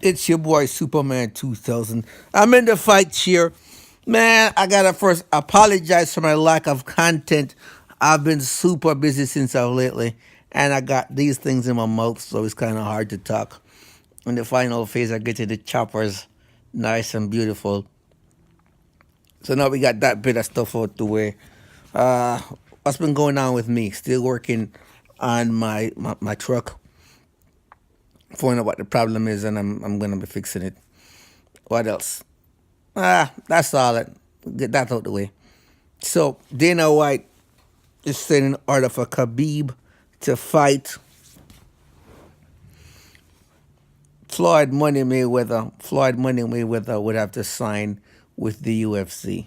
It's your boy Superman 2000. I'm in the fight chair. Man, I gotta first apologize for my lack of content. I've been super busy since of lately, and I got these things in my mouth, so it's kind of hard to talk. In the final phase, I get to the choppers, nice and beautiful. So now we got that bit of stuff out the way. Uh, what's been going on with me? Still working on my truck, finding out what the problem is, and I'm gonna be fixing it. What else? That's all. Get that out the way. So Dana White is setting an order for Khabib to fight Floyd Money Mayweather. Floyd Money Mayweather would have to sign with the UFC.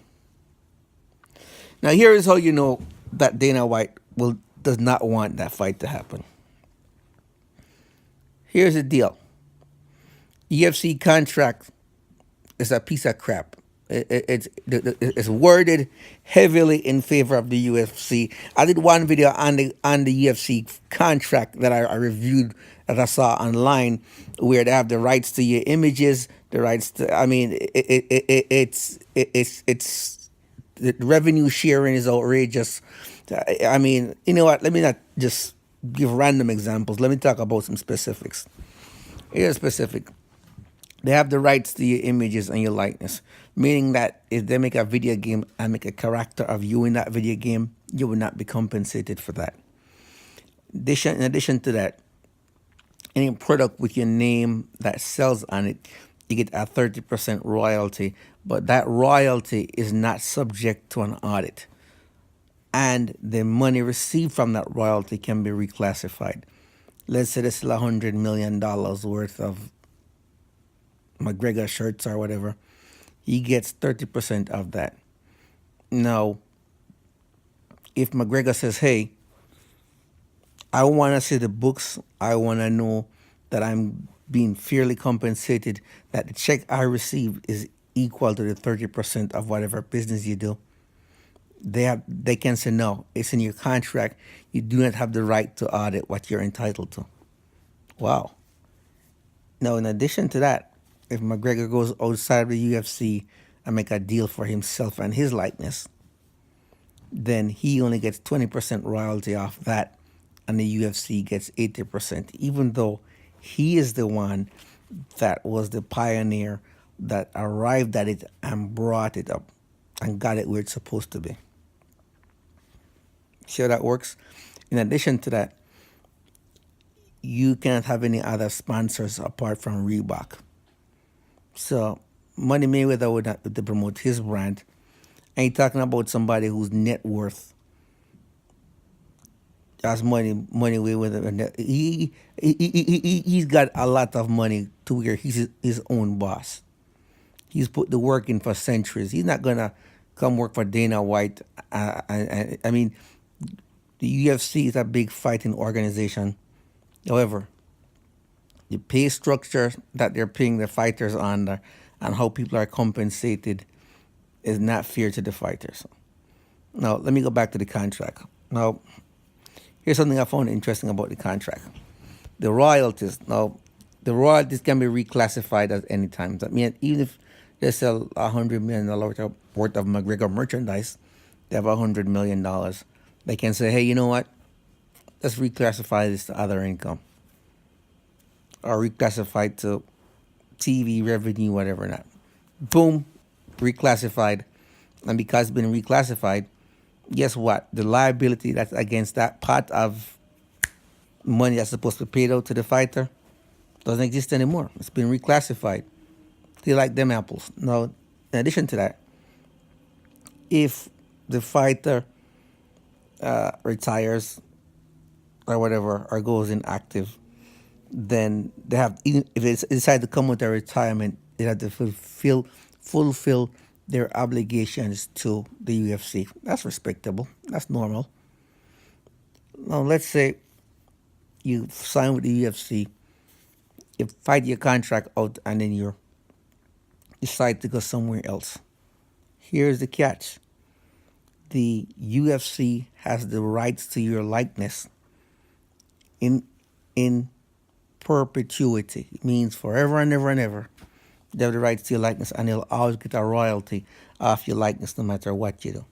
Now here is how you know that Dana White will does not want that fight to happen. Here's the deal. UFC contract is a piece of crap. It's worded heavily in favor of the UFC. I did one video on the UFC contract that I reviewed that I saw online, where they have the rights to your images, the rights to. I mean, it's the revenue sharing is outrageous. I mean, you know what? Let me not just give random examples. Let me talk about some specifics. Here's specific. They have the rights to your images and your likeness, meaning that if they make a video game and make a character of you in that video game, you will not be compensated for that. In addition to that, any product with your name that sells on it, you get a 30% royalty, but that royalty is not subject to an audit. And the money received from that royalty can be reclassified. Let's say this is $100 million worth of McGregor shirts or whatever. He gets 30% of that. Now, if McGregor says, hey, I want to see the books, I want to know that I'm being fairly compensated, that the check I receive is equal to the 30% of whatever business you do, they can say no, it's in your contract. You do not have the right to audit what you're entitled to. Wow. Now, in addition to that, if McGregor goes outside of the UFC and make a deal for himself and his likeness, then he only gets 20% royalty off that, and the UFC gets 80%, even though he is the one that was the pioneer that arrived at it and brought it up and got it where it's supposed to be. See how that works? In addition to that, you cannot have any other sponsors apart from Reebok. So Money Mayweather would have to promote his brand. And you're talking about somebody whose net worth has money Mayweather. He's got a lot of money to where he's his own boss. He's put the work in for centuries. He's not gonna come work for Dana White. I mean, the UFC is a big fighting organization. However, the pay structure that they're paying the fighters under and how people are compensated is not fair to the fighters. Now, let me go back to the contract. Now, here's something I found interesting about the contract. The royalties. Now, the royalties can be reclassified at any time. That means even if they sell $100 million worth of McGregor merchandise, they have $100 million. They can say, hey, you know what? Let's reclassify this to other income, or reclassified to TV revenue, whatever not. Boom, reclassified. And because it's been reclassified, guess what? The liability that's against that part of money that's supposed to be paid out to the fighter doesn't exist anymore. It's been reclassified. They like them apples. Now, in addition to that, if the fighter retires or whatever, or goes inactive, then they have, even if they decide to come with a retirement, they have to fulfill their obligations to the UFC. That's respectable. That's normal. Now let's say you sign with the UFC, you fight your contract out, and then you decide to go somewhere else. Here's the catch. The UFC has the rights to your likeness in perpetuity. It means forever and ever and ever. They have the right to your likeness, and they'll always get a royalty off your likeness no matter what you do.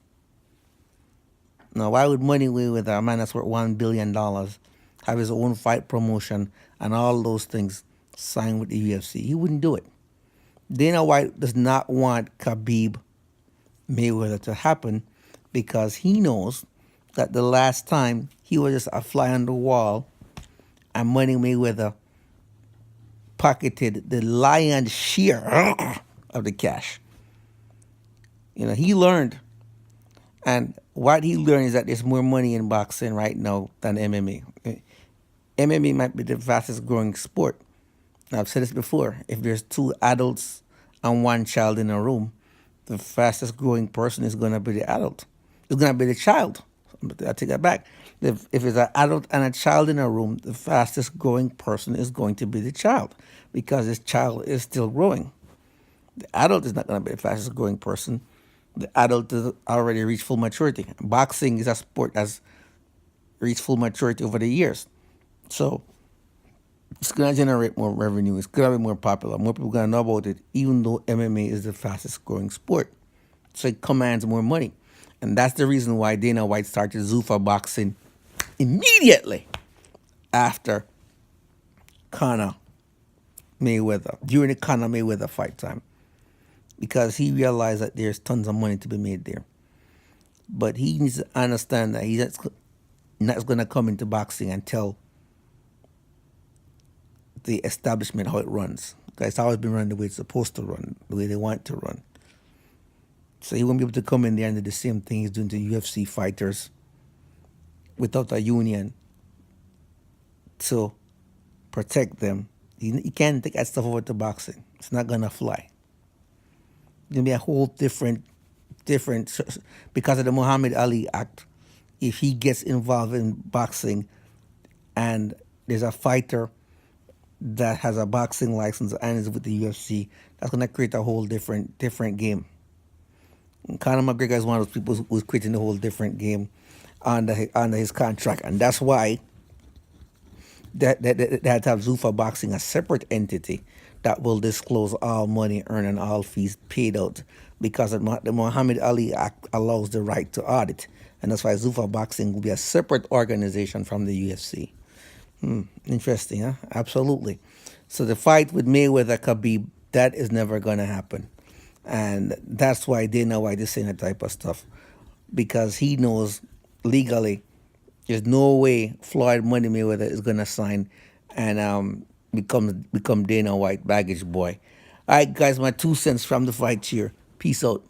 Now, why would Money Mayweather, a man that's worth $1 billion, have his own fight promotion and all those things sign with the UFC? He wouldn't do it. Dana White does not want Khabib Mayweather to happen because he knows that the last time he was just a fly on the wall and Money Mayweather pocketed the lion's share of the cash. He learned. And what he learned is that there's more money in boxing right now than MMA. MMA might be the fastest growing sport. Now, I've said this before. If there's two adults and one child in a room, the fastest growing person is going to be the adult. It's going to be the child. I take that back. If it's an adult and a child in a room, the fastest growing person is going to be the child because this child is still growing. The adult is not going to be the fastest growing person. The adult has already reached full maturity. Boxing is a sport that's reached full maturity over the years. So it's going to generate more revenue. It's going to be more popular. More people are going to know about it, even though MMA is the fastest growing sport. So it commands more money. And that's the reason why Dana White started Zuffa boxing immediately after Conor Mayweather, during the Conor Mayweather fight time. Because he realized that there's tons of money to be made there. But he needs to understand that he's not going to come into boxing and tell the establishment how it runs. Because it's always been run the way it's supposed to run, the way they want to run. So he won't be able to come in there and do the same thing he's doing to UFC fighters without a union to protect them. He can't take that stuff over to boxing. It's not going to fly. There'll be a whole different, because of the Muhammad Ali Act. If he gets involved in boxing and there's a fighter that has a boxing license and is with the UFC, that's going to create a whole different game. And Conor McGregor is one of those people who's creating a whole different game under his contract, and that's why they had to have Zuffa Boxing, a separate entity that will disclose all money earned and all fees paid out, because the Muhammad Ali Act allows the right to audit, and that's why Zuffa Boxing will be a separate organization from the UFC. Interesting, huh? Absolutely. So the fight with Mayweather Khabib, that is never going to happen. And that's why Dana White is saying that type of stuff. Because he knows legally there's no way Floyd Money Mayweather is going to sign and become Dana White baggage boy. All right, guys, my 2 cents from the fight cheer. Peace out.